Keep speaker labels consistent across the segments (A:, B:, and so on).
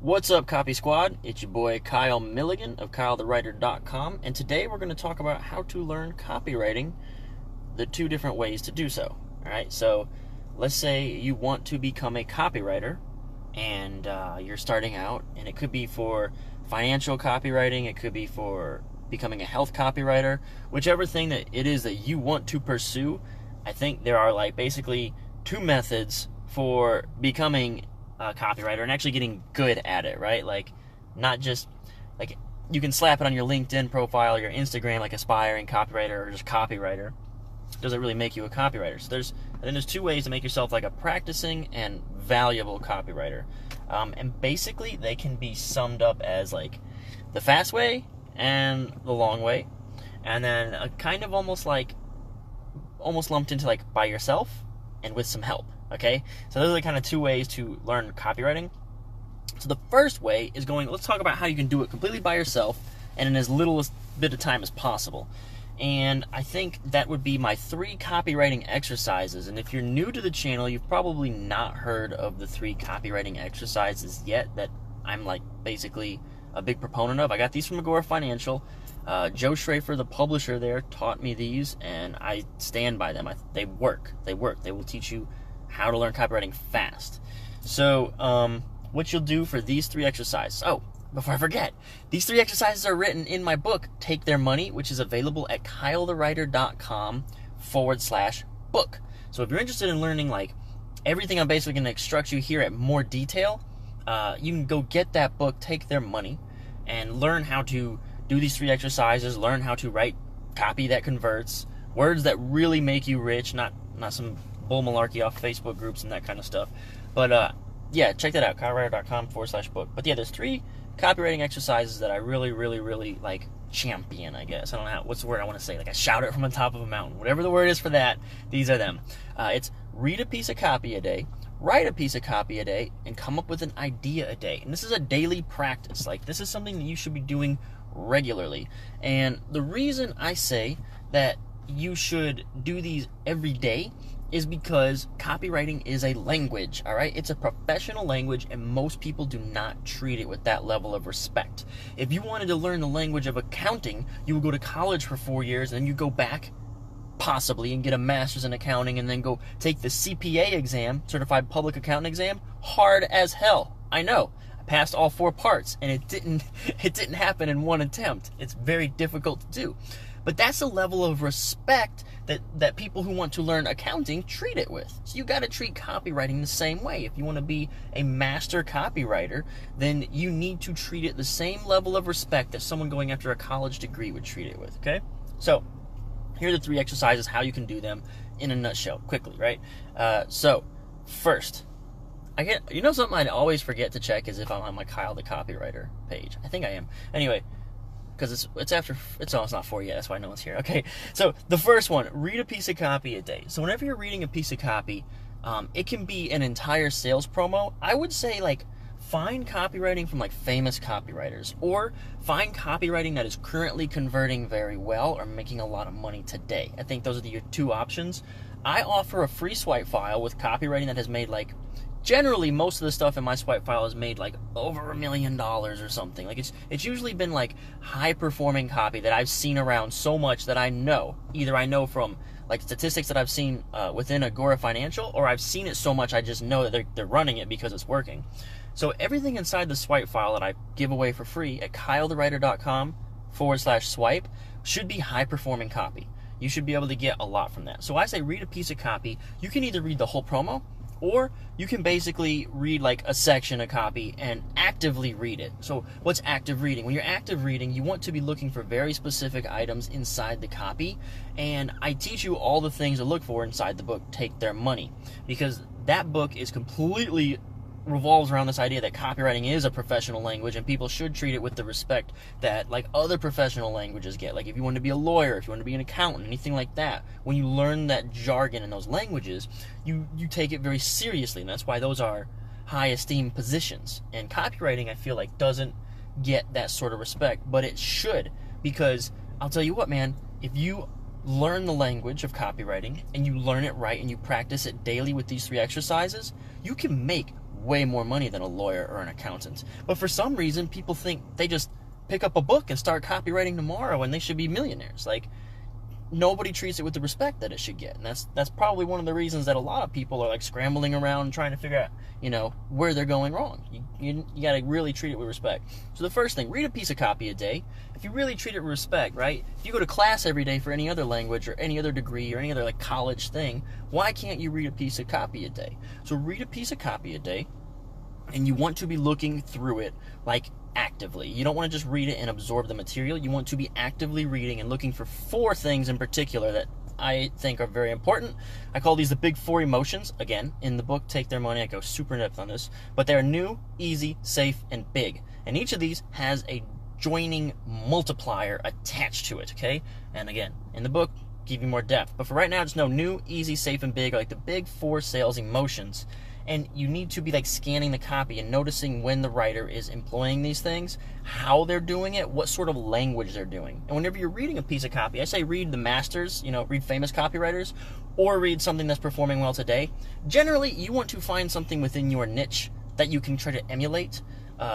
A: What's up, Copy Squad? It's your boy Kyle Milligan of KyleTheWriter.com, and today we're going to talk about how to learn copywriting, the two different ways to do so. Alright, so let's say you want to become a copywriter, and you're starting out, and it could be for financial copywriting, it could be for becoming a health copywriter, whichever thing that it is that you want to pursue. I think there are basically two methods for becoming a copywriter and actually getting good at it, right? Not just you can slap it on your LinkedIn profile or your Instagram, like aspiring copywriter or just copywriter. Doesn't really make you a copywriter. So there's two ways to make yourself a practicing and valuable copywriter, and basically they can be summed up as the fast way and the long way, and then kind of almost lumped into by yourself and with some help. Okay, so those are the kind of two ways to learn copywriting. So the first way is let's talk about how you can do it completely by yourself and in as little bit of time as possible. And I think that would be my 3 copywriting exercises. And if you're new to the channel, you've probably not heard of the 3 copywriting exercises yet that I'm basically a big proponent of. I got these from Agora Financial. Joe Schrafer, the publisher there, taught me these, and I stand by them. They work. They will teach you how to learn copywriting fast. So what you'll do for these 3 exercises. Oh, before I forget, these 3 exercises are written in my book, Take Their Money, which is available at KyleTheWriter.com/book. So if you're interested in learning everything I'm basically going to instruct you here at more detail, you can go get that book, Take Their Money, and learn how to do these 3 exercises, learn how to write copy that converts, words that really make you rich, not some bull malarkey off Facebook groups and that kind of stuff. But yeah, check that out, KyleTheWriter.com/book. But yeah, there's 3 copywriting exercises that I really, really, really champion, I guess. I don't know what's the word I want to say. I shout it from the top of a mountain. Whatever the word is for that, these are them. It's read a piece of copy a day, write a piece of copy a day, and come up with an idea a day. And this is a daily practice. This is something that you should be doing regularly. And the reason I say that you should do these every day is because copywriting is a language, all right? It's a professional language, and most people do not treat it with that level of respect. If you wanted to learn the language of accounting, you would go to college for 4 years, and then you go back, possibly, and get a master's in accounting, and then go take the CPA exam, Certified Public Accountant exam. Hard as hell. I know. I passed all 4 parts, and it didn't happen in one attempt. It's very difficult to do. But that's the level of respect that people who want to learn accounting treat it with. So you got to treat copywriting the same way. If you want to be a master copywriter, then you need to treat it the same level of respect that someone going after a college degree would treat it with, okay? So here are the 3 exercises, how you can do them in a nutshell, quickly, right? So first, something I always forget to check is if I'm on my Kyle the Copywriter page. I think I am. Anyway, because it's not 4 yet, that's why no one's here. Okay, so the first one, read a piece of copy a day. So whenever you're reading a piece of copy, it can be an entire sales promo. I would say find copywriting from famous copywriters, or find copywriting that is currently converting very well or making a lot of money today. I think those are your 2 options. I offer a free swipe file with copywriting that has made generally, most of the stuff in my swipe file is made over $1 million or something. It's usually been high-performing copy that I've seen around so much that I know. Either I know from statistics that I've seen within Agora Financial, or I've seen it so much I just know that they're running it because it's working. So everything inside the swipe file that I give away for free at KyleTheWriter.com/swipe should be high-performing copy. You should be able to get a lot from that. So I say read a piece of copy. You can either read the whole promo, or you can basically read a section of copy and actively read it. So what's active reading? When you're active reading, you want to be looking for very specific items inside the copy. And I teach you all the things to look for inside the book, Take Their Money. Because that book is completely revolves around this idea that copywriting is a professional language, and people should treat it with the respect that other professional languages get. If you want to be a lawyer, if you want to be an accountant, anything like that, when you learn that jargon and those languages, you take it very seriously, and that's why those are high esteemed positions. And copywriting, I feel doesn't get that sort of respect, but it should, because I'll tell you what, man, if you learn the language of copywriting and you learn it right and you practice it daily with these 3 exercises, you can make way more money than a lawyer or an accountant. But for some reason, people think they just pick up a book and start copywriting tomorrow and they should be millionaires. Like, nobody treats it with the respect that it should get. And that's probably one of the reasons that a lot of people are like scrambling around trying to figure out, where they're going wrong. You got to really treat it with respect. So the first thing, read a piece of copy a day. If you really treat it with respect, right? If you go to class every day for any other language or any other degree or any other like college thing, why can't you read a piece of copy a day? So read a piece of copy a day, and you want to be looking through it like actively. You don't want to just read it and absorb the material. You want to be actively reading and looking for 4 things in particular that I think are very important. I call these the big 4 emotions. Again, in the book, Take Their Money, I go super in depth on this. But they're new, easy, safe, and big. And each of these has a joining multiplier attached to it, okay? And again, in the book, give you more depth. But for right now, just know new, easy, safe, and big are like the big 4 sales emotions. And you need to be like scanning the copy and noticing when the writer is employing these things, how they're doing it, what sort of language they're doing. And whenever you're reading a piece of copy, I say read the masters, read famous copywriters, or read something that's performing well today. Generally, you want to find something within your niche that you can try to emulate.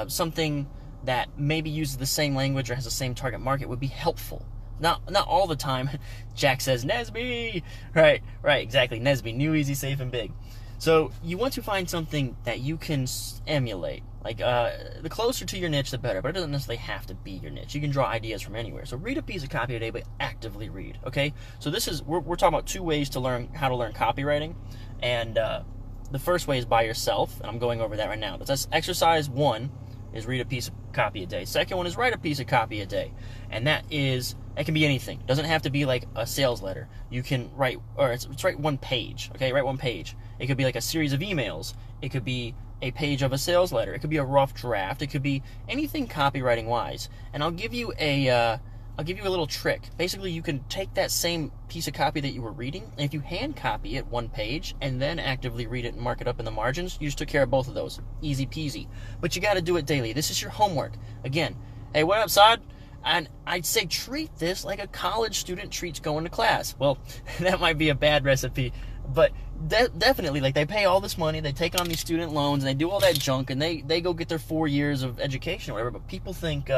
A: Something that maybe uses the same language or has the same target market would be helpful. Not all the time. Jack says, Nesby! Right, exactly. Nesby, new, easy, safe, and big. So you want to find something that you can emulate. Like, the closer to your niche, the better. But it doesn't necessarily have to be your niche. You can draw ideas from anywhere. So read a piece of copy a day, but actively read, okay? So we're talking about 2 ways to learn how to learn copywriting. And the first way is by yourself, and I'm going over that right now. That's exercise 1 is read a piece of copy a day. Second one is write a piece of copy a day. And that can be anything. It doesn't have to be like a sales letter. You can write, or it's write 1 page, okay? Write 1 page. It could be like a series of emails. It could be a page of a sales letter. It could be a rough draft. It could be anything copywriting wise. And I'll give you a little trick. Basically, you can take that same piece of copy that you were reading, and if you hand copy it 1 page and then actively read it and mark it up in the margins, you just took care of both of those. Easy peasy. But you got to do it daily. This is your homework. Again, hey, what up, Sod? And I'd say treat this like a college student treats going to class. Well, that might be a bad recipe, but definitely, like, they pay all this money, they take on these student loans, and they do all that junk, and they go get their 4 years of education or whatever. But people think,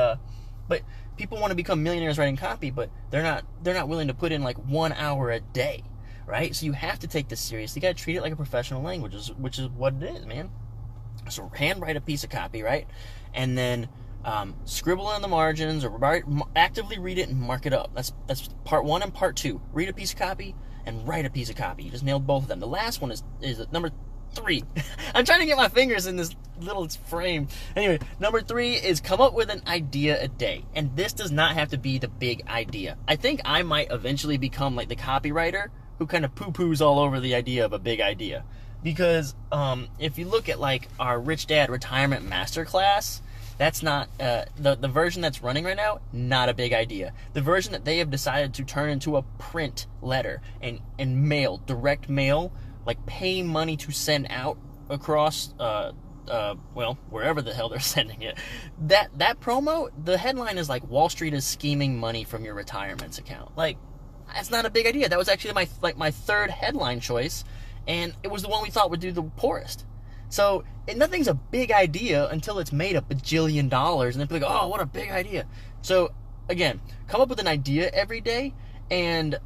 A: people want to become millionaires writing copy, but they're not willing to put in like 1 hour a day, right? So you have to take this seriously. You got to treat it like a professional language, which is what it is, man. So handwrite a piece of copy, right? And then scribble in the margins or actively read it and mark it up. That's part 1 and part 2. Read a piece of copy and write a piece of copy. You just nailed both of them. The last one is number 3. I'm trying to get my fingers in this little frame. Anyway, number 3 is come up with an idea a day. And this does not have to be the big idea. I think I might eventually become like the copywriter who kind of poo-poos all over the idea of a big idea. Because if you look at like our Rich Dad Retirement Masterclass, that's not, the version that's running right now, not a big idea. The version that they have decided to turn into a print letter and mail, direct mail, like pay money to send out across, wherever the hell they're sending it. That promo, the headline is like, Wall Street is scheming money from your retirement account. Like, that's not a big idea. That was actually my 3rd headline choice, and it was the one we thought would do the poorest. So nothing's a big idea until it's made a bajillion dollars, and then people go, oh, what a big idea. So again, come up with an idea every day, and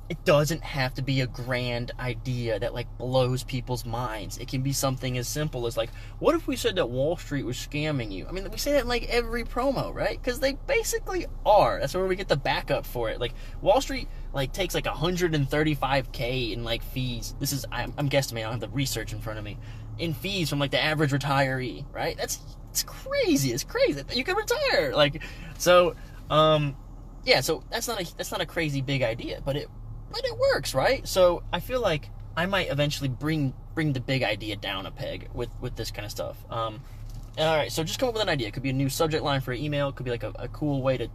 A: it doesn't have to be a grand idea that like blows people's minds. It can be something as simple as like, what if we said that Wall Street was scamming you? I mean, we say that in like every promo, right? Because they basically are. That's where we get the backup for it. Like Wall Street like takes like $135K in like fees. This is, I'm guesstimating, I don't have the research in front of me, in fees from like the average retiree, right? It's crazy. It's crazy. You can retire. Like, so, yeah, so that's not a crazy big idea, but it works, right? So I feel like I might eventually bring the big idea down a peg with this kind of stuff. All right, so just come up with an idea. It could be a new subject line for an email. It could be like a cool way to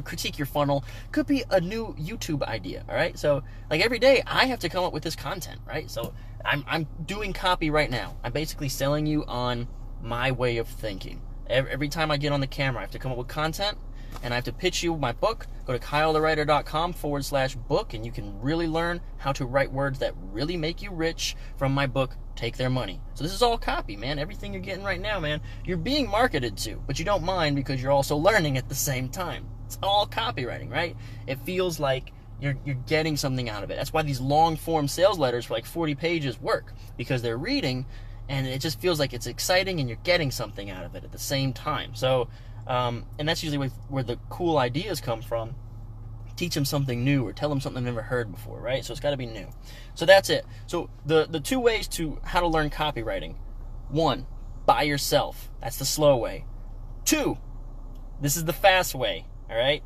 A: critique your funnel. It could be a new YouTube idea, all right? So like every day I have to come up with this content, right? So I'm doing copy right now. I'm basically selling you on my way of thinking. Every time I get on the camera, I have to come up with content. and I have to pitch you my book, go to kylethewriter.com/book, and you can really learn how to write words that really make you rich from my book, Take Their Money. So this is all copy, man. Everything you're getting right now, man, you're being marketed to, but you don't mind because you're also learning at the same time. It's all copywriting, right? It feels like you're getting something out of it. That's why these long-form sales letters for like 40 pages work, because they're reading, and it just feels like it's exciting and you're getting something out of it at the same time. So, and that's usually where the cool ideas come from. Teach them something new or tell them something they've never heard before, right? So it's got to be new. So that's it. So the two ways to how to learn copywriting. 1, by yourself. That's the slow way. 2, this is the fast way, all right?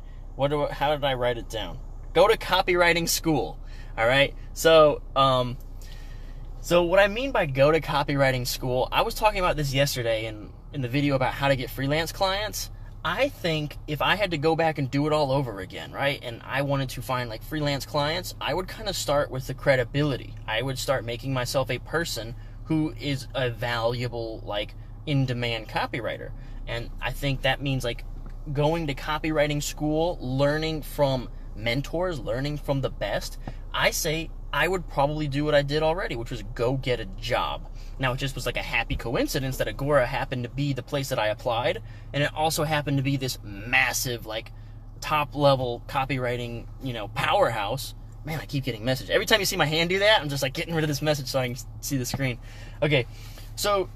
A: How did I write it down? Go to Copywriting School, all right? So what I mean by go to Copywriting School, I was talking about this yesterday in the video about how to get freelance clients. I think if I had to go back and do it all over again, right, and I wanted to find like freelance clients, I would kind of start with the credibility. I would start making myself a person who is a valuable, like, in-demand copywriter. And I think that means like going to copywriting school, learning from mentors, learning from the best. I say I would probably do what I did already, which was go get a job. Now, it just was like a happy coincidence that Agora happened to be the place that I applied, and it also happened to be this massive, like, top-level copywriting, powerhouse. Man, I keep getting messages. Every time you see my hand do that, I'm just, like, getting rid of this message so I can see the screen. Okay, so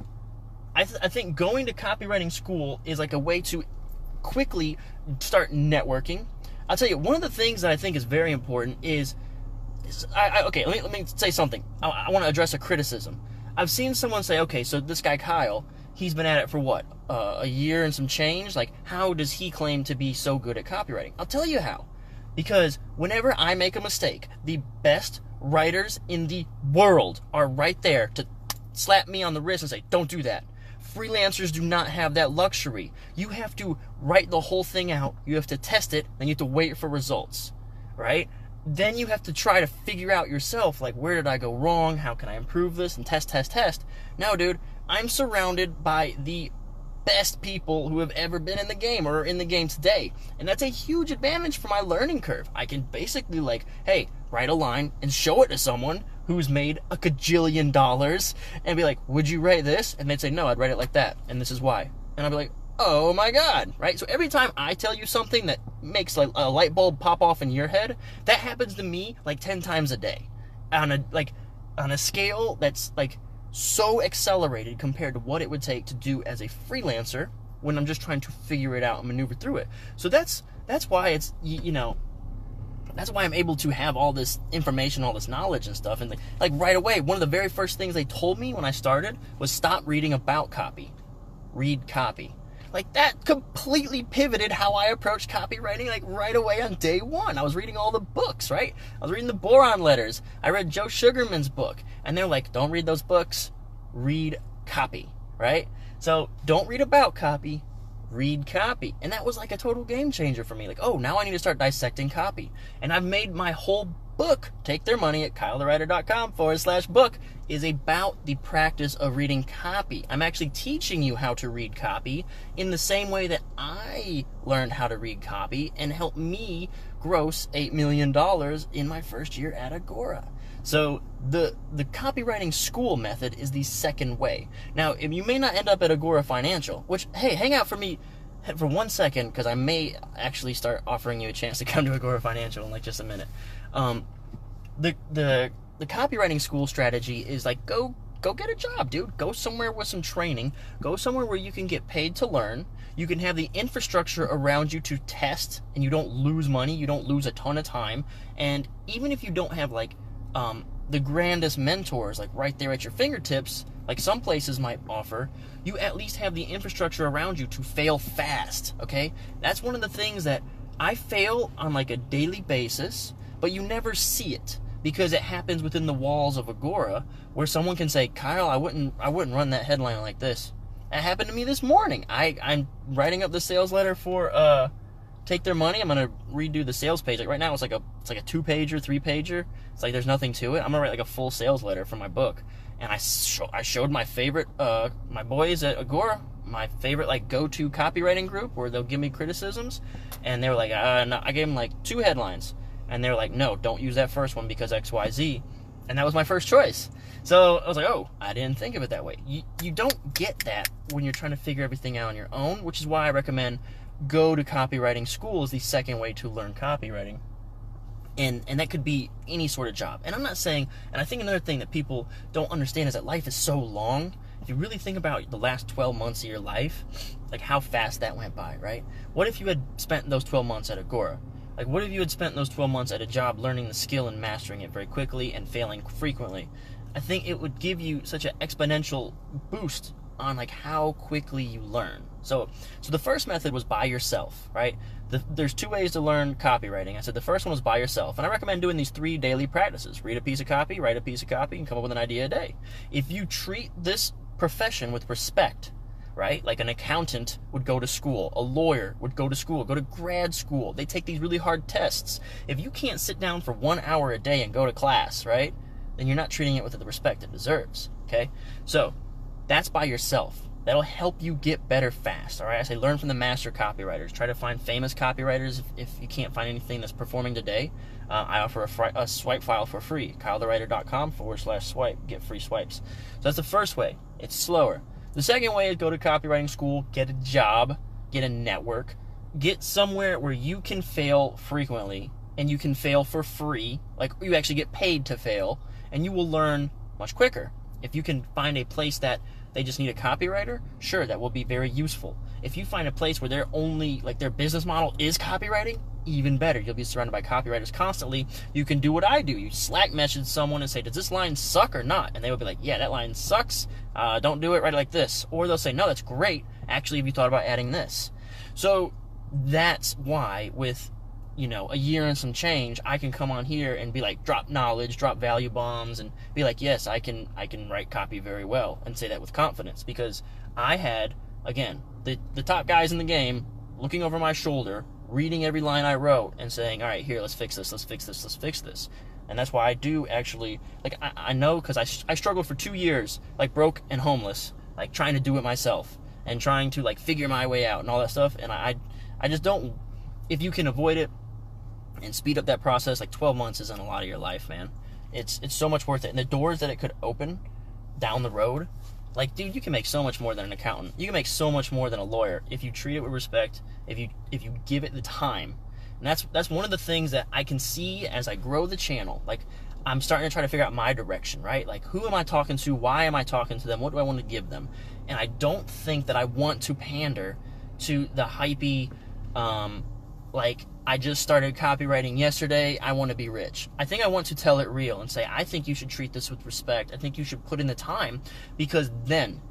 A: I think going to copywriting school is, like, a way to quickly start networking. I'll tell you, one of the things that I think is very important is okay, let me say something. I want to address a criticism. I've seen someone say, okay, so this guy Kyle, he's been at it for what, a year and some change? Like, how does he claim to be so good at copywriting? I'll tell you how. Because whenever I make a mistake, the best writers in the world are right there to slap me on the wrist and say, don't do that. Freelancers do not have that luxury. You have to write the whole thing out, you have to test it, and you have to wait for results, right? Then you have to try to figure out yourself, like, where did I go wrong? How can I improve this? And test. Now, dude, I'm surrounded by the best people who have ever been in the game or are in the game today. And that's a huge advantage for my learning curve. I can basically, like, hey, write a line and show it to someone who's made $1 gajillion and be like, would you write this? And they'd say, no, I'd write it like that. And this is why. And I'd be like, oh my God, right? So every time I tell you something that makes like a light bulb pop off in your head, that happens to me like 10 times a day on a scale that's like so accelerated compared to what it would take to do as a freelancer when I'm just trying to figure it out and maneuver through it. So that's why it's, that's why I'm able to have all this information, all this knowledge and stuff. And like right away, one of the very first things they told me when I started was stop reading about copy. Read copy. Like, that completely pivoted how I approached copywriting, like, right away on day one. I was reading all the books, right? I was reading the Boron letters. I read Joe Sugarman's book. And they're like, don't read those books. Read copy, right? So, don't read about copy. Read copy. And that was like a total game changer for me. Like, oh, now I need to start dissecting copy. And I've made my whole book, Take Their Money at kylethewriter.com/book, is about the practice of reading copy. I'm actually teaching you how to read copy in the same way that I learned how to read copy and helped me gross $8 million in my first year at Agora. So the copywriting school method is the second way. Now, if you may not end up at Agora Financial, which, hey, hang out for me for 1 second, because I may actually start offering you a chance to come to Agora Financial in like just a minute. The copywriting school strategy is like, go get a job, dude. Go somewhere with some training. Go somewhere where you can get paid to learn. You can have the infrastructure around you to test, and you don't lose money. You don't lose a ton of time. And even if you don't have like the grandest mentors like right there at your fingertips, like some places might offer, you at least have the infrastructure around you to fail fast, okay? That's one of the things that I fail on like a daily basis, but you never see it because it happens within the walls of Agora, where someone can say, Kyle, I wouldn't run that headline like this. That happened to me this morning. I'm writing up the sales letter for Take Their Money. I'm gonna redo the sales page. Like right now, it's like a 2-pager, 3-pager. It's like there's nothing to it. I'm gonna write like a full sales letter for my book, and I showed my favorite my boys at Agora my favorite like go-to copywriting group where they'll give me criticisms, and they were like, no. I gave them like 2 headlines, and they were like, no, don't use that first one because XYZ, and that was my first choice. So I was like, oh, I didn't think of it that way. You don't get that when you're trying to figure everything out on your own, which is why I recommend go to Copywriting School as the second way to learn copywriting. And that could be any sort of job. And I'm not saying, and I think another thing that people don't understand is that life is so long. If you really think about the last 12 months of your life, like how fast that went by, right? What if you had spent those 12 months at Agora? Like, what if you had spent those 12 months at a job learning the skill and mastering it very quickly and failing frequently? I think it would give you such an exponential boost on like how quickly you learn. So the first method was by yourself, right? There's 2 ways to learn copywriting. I said the first one was by yourself, and I recommend doing these 3 daily practices. Read a piece of copy, write a piece of copy, and come up with an idea a day. If you treat this profession with respect, right? Like an accountant would go to school, a lawyer would go to school, go to grad school. They take these really hard tests. If you can't sit down for 1 hour a day and go to class, right? Then you're not treating it with the respect it deserves, okay? So that's by yourself. That'll help you get better fast, all right? I say learn from the master copywriters. Try to find famous copywriters if you can't find anything that's performing today. I offer a swipe file for free, kylethewriter.com/swipe. Get free swipes. So that's the first way. It's slower. The second way is go to Copywriting School, get a job, get a network, get somewhere where you can fail frequently and you can fail for free, like you actually get paid to fail, and you will learn much quicker. If you can find a place that they just need a copywriter, sure, that will be very useful. If you find a place where they're only, like their business model is copywriting, even better. You'll be surrounded by copywriters constantly. You can do what I do. You Slack message someone and say, does this line suck or not? And they will be like, yeah, that line sucks. Don't do it, write it like this. Or they'll say, no, that's great. Actually, have you thought about adding this? So that's why with, a year and some change, I can come on here and be like, drop knowledge, drop value bombs, and be like, yes, I can write copy very well, and say that with confidence, because I had, again, the top guys in the game looking over my shoulder, reading every line I wrote, and saying, all right, here, let's fix this, let's fix this, let's fix this. And that's why I do actually, like, I know, because I struggled for 2 years, like, broke and homeless, like, trying to do it myself, and trying to, like, figure my way out and all that stuff, and I just don't, if you can avoid it, and speed up that process, like 12 months isn't a lot of your life, man. It's so much worth it. And the doors that it could open down the road, like, dude, you can make so much more than an accountant. You can make so much more than a lawyer if you treat it with respect, if you give it the time. And that's one of the things that I can see as I grow the channel. Like, I'm starting to try to figure out my direction, right? Like, who am I talking to? Why am I talking to them? What do I want to give them? And I don't think that I want to pander to the hypey, like, I just started copywriting yesterday, I want to be rich. I think I want to tell it real and say, I think you should treat this with respect. I think you should put in the time, because then,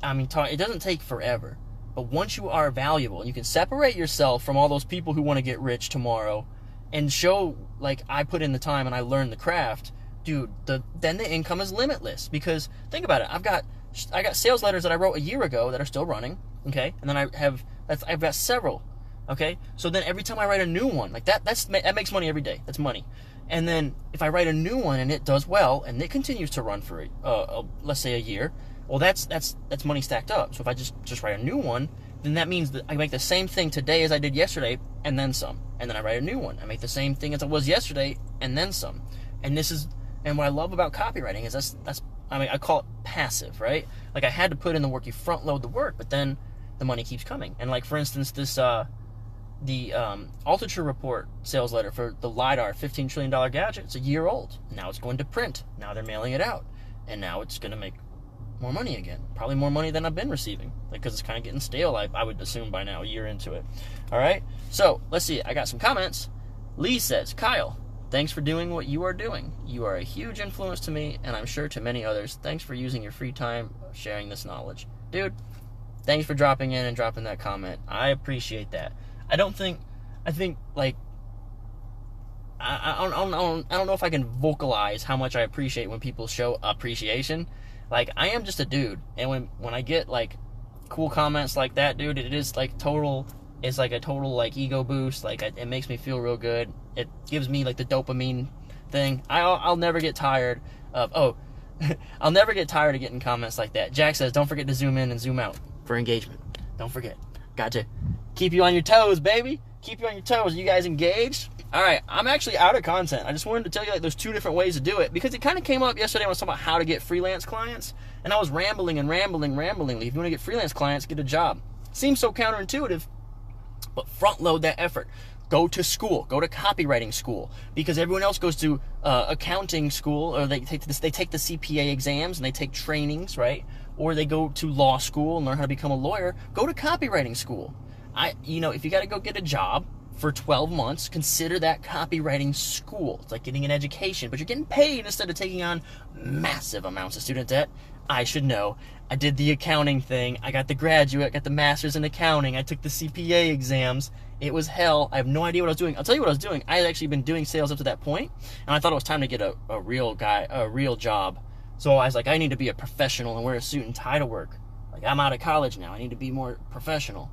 A: it doesn't take forever. But once you are valuable and you can separate yourself from all those people who want to get rich tomorrow and show, like, I put in the time and I learned the craft, dude, then the income is limitless. Because think about it, I got sales letters that I wrote a year ago that are still running, okay? And then I've got several. Okay, so then every time I write a new one, like that makes money every day. That's money. And then if I write a new one and it does well and it continues to run for let's say a year, well, that's money stacked up. So if I just write a new one, then that means that I make the same thing today as I did yesterday and then some. And then I write a new one. I make the same thing as I was yesterday and then some. And what I love about copywriting is that's I call it passive, right? Like, I had to put in the work, you front load the work, but then the money keeps coming. And like, for instance, the Altitude Report sales letter for the LiDAR $15 trillion gadget, it's a year old. Now it's going to print. Now they're mailing it out. And now it's going to make more money again. Probably more money than I've been receiving. Because it's kind of getting stale, I would assume by now, a year into it. All right? So, let's see. I got some comments. Lee says, Kyle, thanks for doing what you are doing. You are a huge influence to me, and I'm sure to many others. Thanks for using your free time sharing this knowledge. Dude, thanks for dropping in and dropping that comment. I appreciate that. I don't know if I can vocalize how much I appreciate when people show appreciation. Like, I am just a dude, and when I get, like, cool comments like that, dude, it is, like, it's like a total, like, ego boost. Like, it makes me feel real good. It gives me, like, the dopamine thing. I'll never get tired of, I'll never get tired of getting comments like that. Jack says, don't forget to zoom in and zoom out. for engagement. Don't forget. Gotcha. Keep you on your toes, baby. Keep you on your toes. Are you guys engaged? All right, I'm actually out of content. I just wanted to tell you, like, there's 2 different ways to do it, because it kind of came up yesterday when I was talking about how to get freelance clients, and I was rambling. If you want to get freelance clients, get a job. Seems so counterintuitive, but front load that effort. Go to school. Go to Copywriting School, because everyone else goes to accounting school, or they take the CPA exams and they take trainings, right? Or they go to law school and learn how to become a lawyer. Go to Copywriting School. If you got to go get a job for 12 months, consider that Copywriting School. It's like getting an education, but you're getting paid instead of taking on massive amounts of student debt. I should know. I did the accounting thing. I got the graduate, got the master's in accounting. I took the CPA exams. It was hell. I have no idea what I was doing. I'll tell you what I was doing. I had actually been doing sales up to that point, and I thought it was time to get a real job. So I was like, I need to be a professional and wear a suit and tie to work. Like, I'm out of college now. I need to be more professional.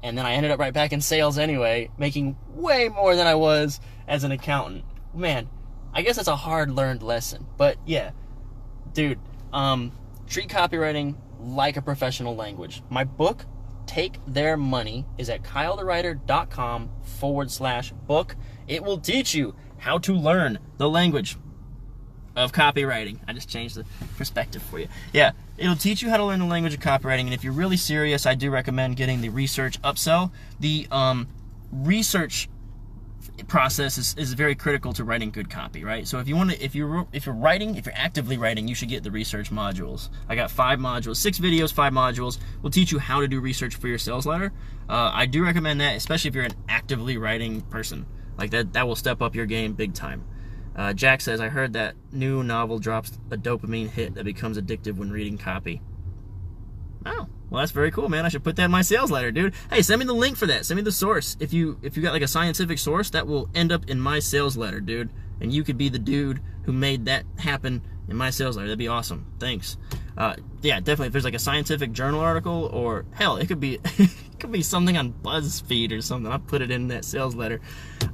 A: And then I ended up right back in sales anyway, making way more than I was as an accountant. Man, I guess that's a hard-learned lesson. But yeah, dude, treat copywriting like a professional language. My book, Take Their Money, is at kylethewriter.com/book. It will teach you how to learn the language of copywriting. I just changed the perspective for you. Yeah, it'll teach you how to learn the language of copywriting, and if you're really serious, I do recommend getting the research upsell. The research process is very critical to writing good copy, right? So if you're actively writing, you should get the research modules. I got 5 modules, 6 videos, 5 modules. Will teach you how to do research for your sales letter. I do recommend that, especially if you're an actively writing person. Like that will step up your game big time. Jack says, I heard that new novel drops a dopamine hit that becomes addictive when reading copy. Oh, well, that's very cool, man. I should put that in my sales letter, dude. Hey, send me the link for that. Send me the source. If you got like a scientific source, that will end up in my sales letter, dude. And you could be the dude who made that happen in my sales letter. That'd be awesome. Thanks. Yeah, definitely. If there's like a scientific journal article, or hell, it could be something on BuzzFeed or something. I'll put it in that sales letter.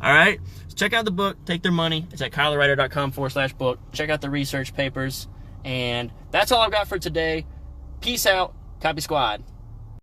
A: All right. So check out the book, Take Their Money. It's at kylethewriter.com/book. Check out the research papers. And that's all I've got for today. Peace out. Copy Squad.